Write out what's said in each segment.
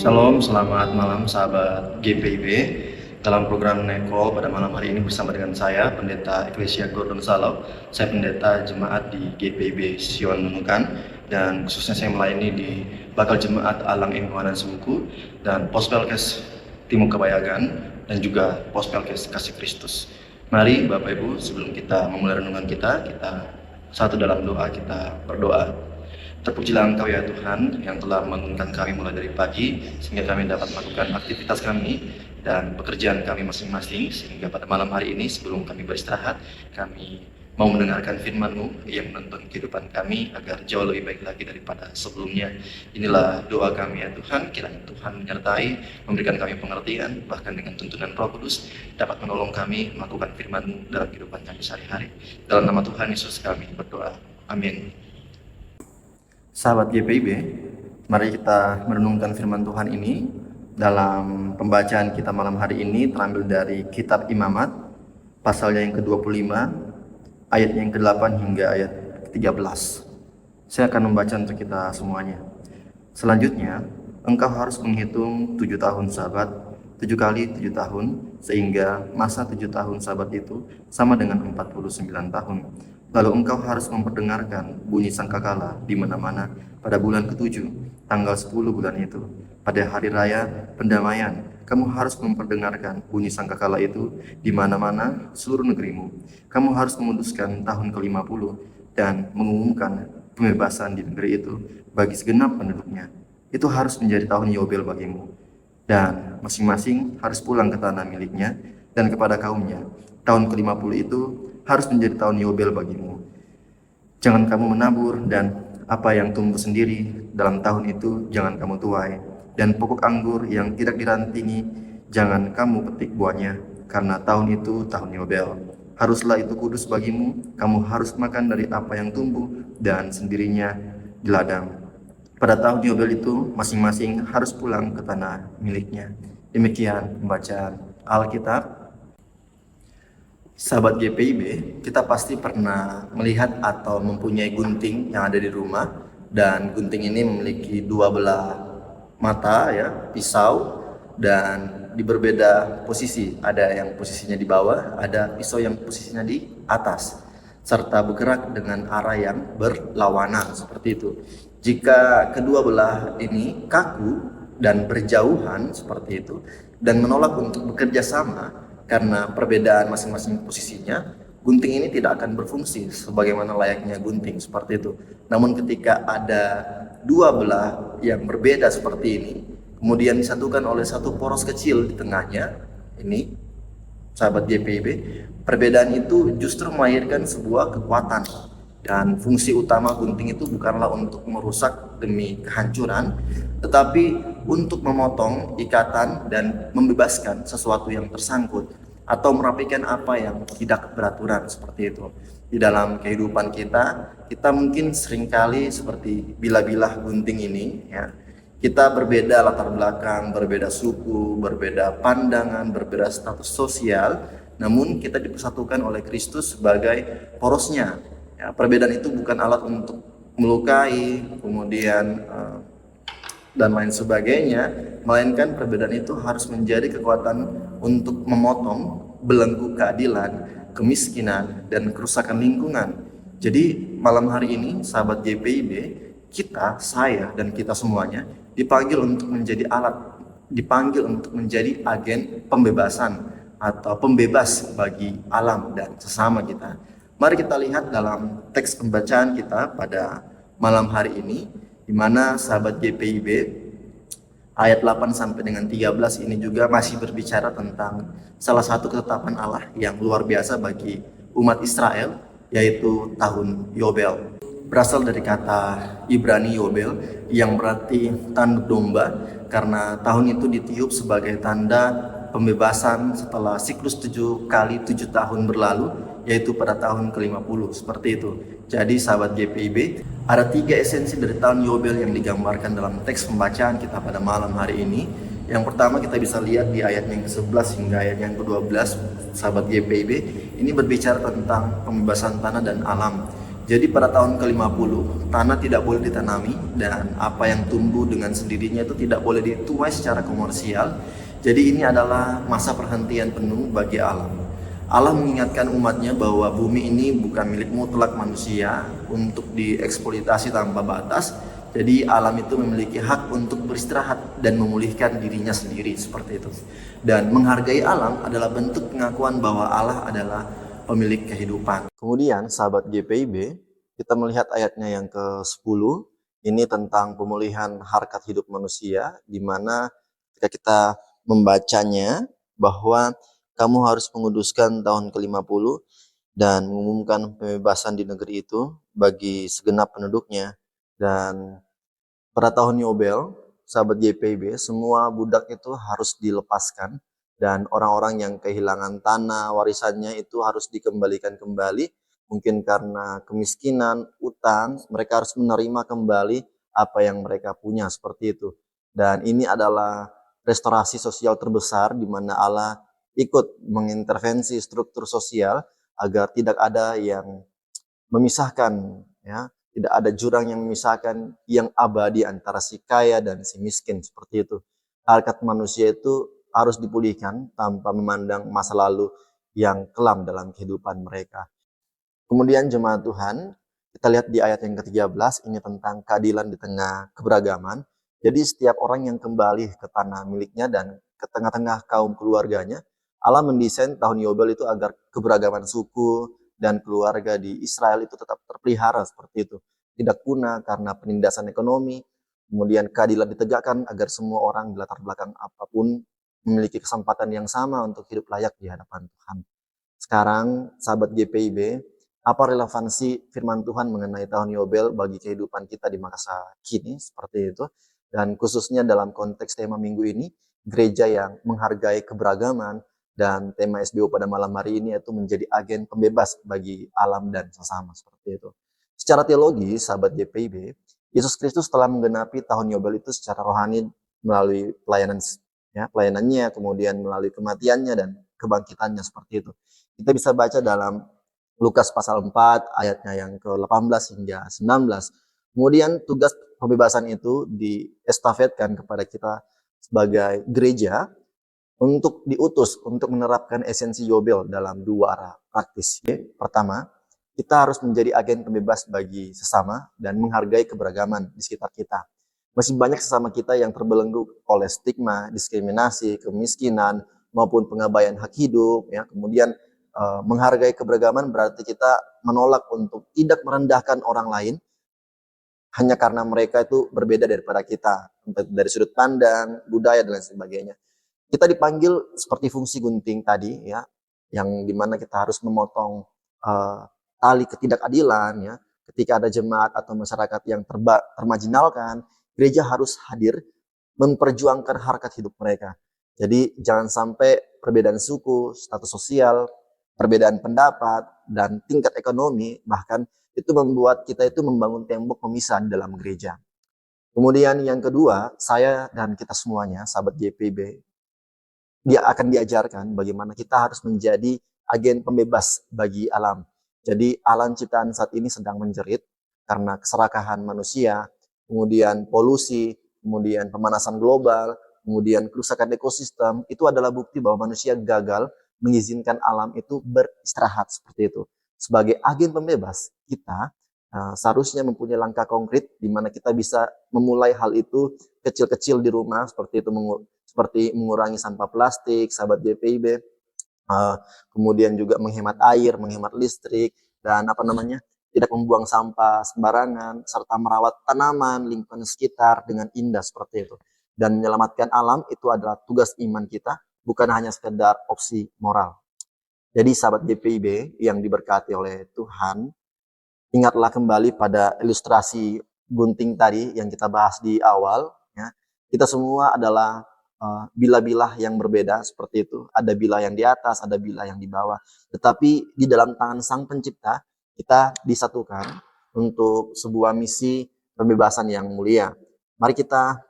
Shalom, selamat malam sahabat GPIB. Dalam program Neko pada malam hari ini bersama dengan saya, Pendeta Eklesia Gordon Salau. Saya pendeta jemaat di GPIB Sion Nunukan, dan khususnya saya melayani di Bakal Jemaat Alang Imbuanan Semuku dan Pospelkes Timur Kebayagan dan juga Pospelkes Kasih Kristus. Mari Bapak Ibu, sebelum kita memulai renungan kita satu dalam doa, kita berdoa. Terpujilah Engkau ya Tuhan yang telah membangunkan kami mulai dari pagi sehingga kami dapat melakukan aktivitas kami dan pekerjaan kami masing-masing, sehingga pada malam hari ini sebelum kami beristirahat kami mau mendengarkan firman-Mu yang menuntun kehidupan kami agar jauh lebih baik lagi daripada sebelumnya. Inilah doa kami ya Tuhan, kiranya Tuhan menyertai, memberikan kami pengertian, bahkan dengan tuntunan Roh Kudus dapat menolong kami melakukan firman-Mu dalam kehidupan kami sehari-hari. Dalam nama Tuhan Yesus kami berdoa. Amin. Sahabat GPIB, mari kita merenungkan firman Tuhan ini. Dalam pembacaan kita malam hari ini terambil dari Kitab Imamat, pasalnya yang ke-25, ayat yang ke-8 hingga ayat ke-13. Saya akan membaca untuk kita semuanya. Selanjutnya, engkau harus menghitung 7 tahun sabat, 7 kali 7 tahun, sehingga masa 7 tahun sabat itu sama dengan 49 tahun. Lalu engkau harus memperdengarkan bunyi sangkakala di mana-mana pada bulan ke-7, tanggal 10 bulan itu. Pada hari raya pendamaian, kamu harus memperdengarkan bunyi sangkakala itu di mana-mana seluruh negerimu. Kamu harus memutuskan tahun ke-50 dan mengumumkan pembebasan di negeri itu bagi segenap penduduknya. Itu harus menjadi tahun Yobel bagimu. Dan masing-masing harus pulang ke tanah miliknya dan kepada kaumnya. Tahun ke-50 itu harus menjadi tahun Yobel bagimu. Jangan kamu menabur, dan apa yang tumbuh sendiri dalam tahun itu jangan kamu tuai. Dan pokok anggur yang tidak dirantingi jangan kamu petik buahnya, karena tahun itu tahun Yobel. Haruslah itu kudus bagimu, kamu harus makan dari apa yang tumbuh dan sendirinya di ladang. Pada tahun Yobel itu masing-masing harus pulang ke tanah miliknya. Demikian pembacaan Alkitab. Sahabat GPIB, kita pasti pernah melihat atau mempunyai gunting yang ada di rumah, dan gunting ini memiliki dua belah mata ya, pisau, dan di berbeda posisi. Ada yang posisinya di bawah, ada pisau yang posisinya di atas, serta bergerak dengan arah yang berlawanan seperti itu. Jika kedua belah ini kaku dan berjauhan seperti itu dan menolak untuk bekerja sama karena perbedaan masing-masing posisinya, gunting ini tidak akan berfungsi sebagaimana layaknya gunting seperti itu. Namun ketika ada dua belah yang berbeda seperti ini, kemudian disatukan oleh satu poros kecil di tengahnya, ini sahabat GPIB, perbedaan itu justru melahirkan sebuah kekuatan. Dan fungsi utama gunting itu bukanlah untuk merusak demi kehancuran, tetapi untuk memotong ikatan dan membebaskan sesuatu yang tersangkut atau merapikan apa yang tidak beraturan seperti itu. Di dalam kehidupan kita mungkin seringkali seperti bilah-bilah gunting ini ya. Kita berbeda latar belakang, berbeda suku, berbeda pandangan, berbeda status sosial, namun kita dipersatukan oleh Kristus sebagai porosnya. Ya, perbedaan itu bukan alat untuk melukai, kemudian dan lain sebagainya, melainkan perbedaan itu harus menjadi kekuatan untuk memotong belenggu keadilan, kemiskinan, dan kerusakan lingkungan. Jadi malam hari ini sahabat GPIB, kita, saya, dan kita semuanya dipanggil untuk menjadi alat, dipanggil untuk menjadi agen pembebasan atau pembebas bagi alam dan sesama kita. Mari kita lihat dalam teks pembacaan kita pada malam hari ini, di mana sahabat GPIB ayat 8 sampai dengan 13 ini juga masih berbicara tentang salah satu ketetapan Allah yang luar biasa bagi umat Israel, yaitu tahun Yobel. Berasal dari kata Ibrani Yobel yang berarti tanduk domba, karena tahun itu ditiup sebagai tanda pembebasan setelah siklus 7 kali 7 tahun berlalu, yaitu pada tahun ke-50 seperti itu. Jadi sahabat GPIB, ada 3 esensi dari tahun Yobel yang digambarkan dalam teks pembacaan kita pada malam hari ini. Yang pertama kita bisa lihat di ayat yang ke-11 hingga ayat yang ke-12, sahabat GPIB, ini berbicara tentang pembebasan tanah dan alam. Jadi pada tahun ke-50, tanah tidak boleh ditanami dan apa yang tumbuh dengan sendirinya itu tidak boleh dituai secara komersial. Jadi ini adalah masa perhentian penuh bagi alam. Allah mengingatkan umatnya bahwa bumi ini bukan milik mutlak manusia untuk dieksploitasi tanpa batas. Jadi alam itu memiliki hak untuk beristirahat dan memulihkan dirinya sendiri seperti itu. Dan menghargai alam adalah bentuk pengakuan bahwa Allah adalah pemilik kehidupan. Kemudian sahabat GPIB, kita melihat ayatnya yang ke-10, ini tentang pemulihan harkat hidup manusia, di mana ketika kita membacanya bahwa kamu harus menguduskan tahun ke-50 dan mengumumkan pembebasan di negeri itu bagi segenap penduduknya. Dan pada tahun Yobel, sahabat GPIB, semua budak itu harus dilepaskan dan orang-orang yang kehilangan tanah warisannya itu harus dikembalikan kembali. Mungkin karena kemiskinan, utang, mereka harus menerima kembali apa yang mereka punya seperti itu. Dan ini adalah restorasi sosial terbesar di mana Allah ikut mengintervensi struktur sosial agar tidak ada yang memisahkan, ya, tidak ada jurang yang memisahkan yang abadi antara si kaya dan si miskin seperti itu. Harkat manusia itu harus dipulihkan tanpa memandang masa lalu yang kelam dalam kehidupan mereka. Kemudian jemaat Tuhan, kita lihat di ayat yang ke-13 ini tentang keadilan di tengah keberagaman. Jadi setiap orang yang kembali ke tanah miliknya dan ke tengah-tengah kaum keluarganya, Allah mendesain tahun Yobel itu agar keberagaman suku dan keluarga di Israel itu tetap terpelihara seperti itu. Tidak punah karena penindasan ekonomi, kemudian keadilan ditegakkan agar semua orang di latar belakang apapun memiliki kesempatan yang sama untuk hidup layak di hadapan Tuhan. Sekarang, sahabat GPIB, apa relevansi firman Tuhan mengenai tahun Yobel bagi kehidupan kita di masa kini seperti itu? Dan khususnya dalam konteks tema minggu ini, gereja yang menghargai keberagaman dan tema SBO pada malam hari ini itu menjadi agen pembebas bagi alam dan sesama seperti itu. Secara teologi, sahabat GPIB, Yesus Kristus telah menggenapi tahun Yobel itu secara rohani melalui pelayanannya, kemudian melalui kematiannya dan kebangkitannya seperti itu. Kita bisa baca dalam Lukas pasal 4 ayatnya yang ke-18 hingga 19. Kemudian tugas pembebasan itu diestafetkan kepada kita sebagai gereja untuk diutus untuk menerapkan esensi Yobel dalam dua arah praktis. Pertama, kita harus menjadi agen pembebas bagi sesama dan menghargai keberagaman di sekitar kita. Masih banyak sesama kita yang terbelenggu oleh stigma, diskriminasi, kemiskinan, maupun pengabaian hak hidup. Ya. Kemudian menghargai keberagaman berarti kita menolak untuk tidak merendahkan orang lain hanya karena mereka itu berbeda daripada kita, dari sudut pandang, budaya, dan lain sebagainya. Kita dipanggil seperti fungsi gunting tadi, ya, yang dimana kita harus memotong tali ketidakadilan, ya. Ketika ada jemaat atau masyarakat yang termarginalkan, gereja harus hadir memperjuangkan harkat hidup mereka. Jadi jangan sampai perbedaan suku, status sosial, perbedaan pendapat, dan tingkat ekonomi bahkan itu membuat kita itu membangun tembok pemisah di dalam gereja. Kemudian yang kedua, saya dan kita semuanya, sahabat GPIB, dia akan diajarkan bagaimana kita harus menjadi agen pembebas bagi alam. Jadi alam ciptaan saat ini sedang menjerit karena keserakahan manusia, kemudian polusi, kemudian pemanasan global, kemudian kerusakan ekosistem. Itu adalah bukti bahwa manusia gagal mengizinkan alam itu beristirahat seperti itu. Sebagai agen pembebas, kita seharusnya mempunyai langkah konkret di mana kita bisa memulai hal itu kecil-kecil di rumah seperti itu, seperti mengurangi sampah plastik, sahabat GPIB, kemudian juga menghemat air, menghemat listrik, dan tidak membuang sampah sembarangan, serta merawat tanaman, lingkungan sekitar dengan indah seperti itu. Dan menyelamatkan alam itu adalah tugas iman kita, bukan hanya sekedar opsi moral. Jadi sahabat GPIB yang diberkati oleh Tuhan, ingatlah kembali pada ilustrasi gunting tadi yang kita bahas di awal. Ya. Kita semua adalah bilah-bilah yang berbeda seperti itu. Ada bilah yang di atas, ada bilah yang di bawah. Tetapi di dalam tangan Sang Pencipta, kita disatukan untuk sebuah misi pembebasan yang mulia. Mari kita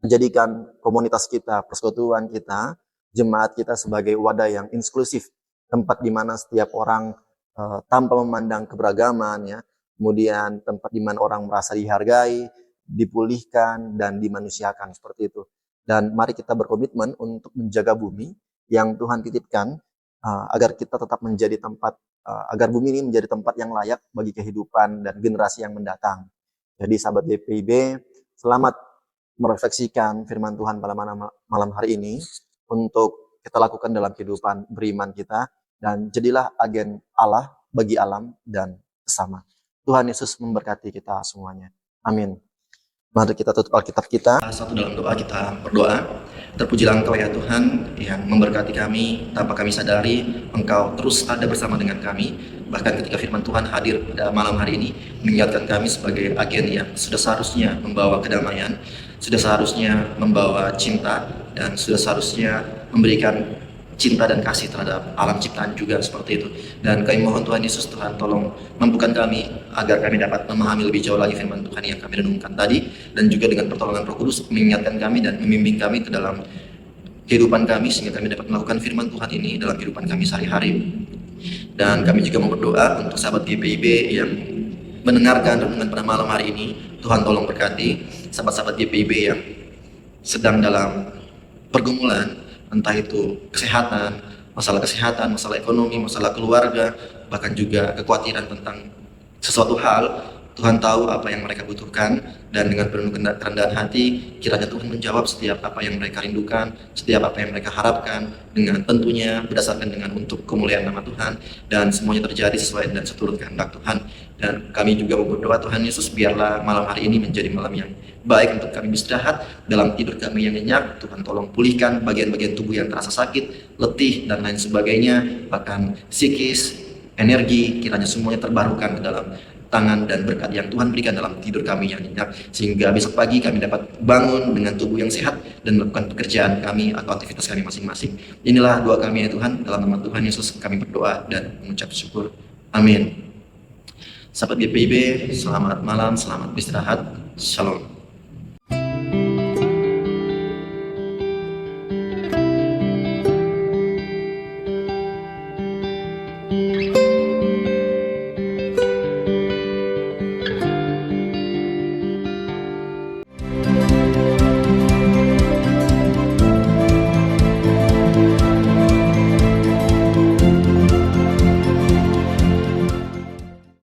menjadikan komunitas kita, persekutuan kita, jemaat kita sebagai wadah yang inklusif. Tempat di mana setiap orang tanpa memandang keberagaman, ya, kemudian tempat di mana orang merasa dihargai, dipulihkan, dan dimanusiakan seperti itu. Dan mari kita berkomitmen untuk menjaga bumi yang Tuhan titipkan agar kita tetap menjadi tempat, agar bumi ini menjadi tempat yang layak bagi kehidupan dan generasi yang mendatang. Jadi sahabat GPIB, selamat merefleksikan firman Tuhan pada malam hari ini untuk kita lakukan dalam kehidupan beriman kita, dan jadilah agen Allah bagi alam dan sesama. Tuhan Yesus memberkati kita semuanya. Amin. Mari kita tutup Alkitab kita. Satu dalam doa kita berdoa. Terpujilah Engkau ya Tuhan yang memberkati kami tanpa kami sadari. Engkau terus ada bersama dengan kami. Bahkan ketika firman Tuhan hadir pada malam hari ini, mengingatkan kami sebagai agen yang sudah seharusnya membawa kedamaian, sudah seharusnya membawa cinta, dan sudah seharusnya memberikan cinta dan kasih terhadap alam ciptaan juga seperti itu. Dan kami mohon Tuhan Yesus, Tuhan tolong mampukan kami agar kami dapat memahami lebih jauh lagi firman Tuhan yang kami renungkan tadi, dan juga dengan pertolongan Roh Kudus mengingatkan kami dan membimbing kami ke dalam kehidupan kami sehingga kami dapat melakukan firman Tuhan ini dalam kehidupan kami sehari-hari. Dan kami juga mau berdoa untuk sahabat GPIB yang mendengarkan renungan pada malam hari ini. Tuhan tolong berkati sahabat-sahabat GPIB yang sedang dalam pergumulan, entah itu kesehatan, masalah ekonomi, masalah keluarga, bahkan juga kekhawatiran tentang sesuatu hal. Tuhan tahu apa yang mereka butuhkan, dan dengan penuh kerendahan hati, kiranya Tuhan menjawab setiap apa yang mereka rindukan, setiap apa yang mereka harapkan, dengan tentunya berdasarkan dengan untuk kemuliaan nama Tuhan, dan semuanya terjadi sesuai dan seturut kehendak Tuhan. Dan kami juga berdoa Tuhan Yesus, biarlah malam hari ini menjadi malam yang baik untuk kami beristirahat dalam tidur kami yang nyenyak. Tuhan tolong pulihkan bagian-bagian tubuh yang terasa sakit, letih, dan lain sebagainya, bahkan psikis, energi, kiranya semuanya terbarukan ke dalam tangan dan berkat yang Tuhan berikan dalam tidur kami yang nyenyak, sehingga besok pagi kami dapat bangun dengan tubuh yang sehat dan melakukan pekerjaan kami atau aktivitas kami masing-masing. Inilah doa kami ya Tuhan, dalam nama Tuhan Yesus kami berdoa dan mengucap syukur. Amin. Sahabat GPIB, selamat malam, selamat beristirahat. Shalom.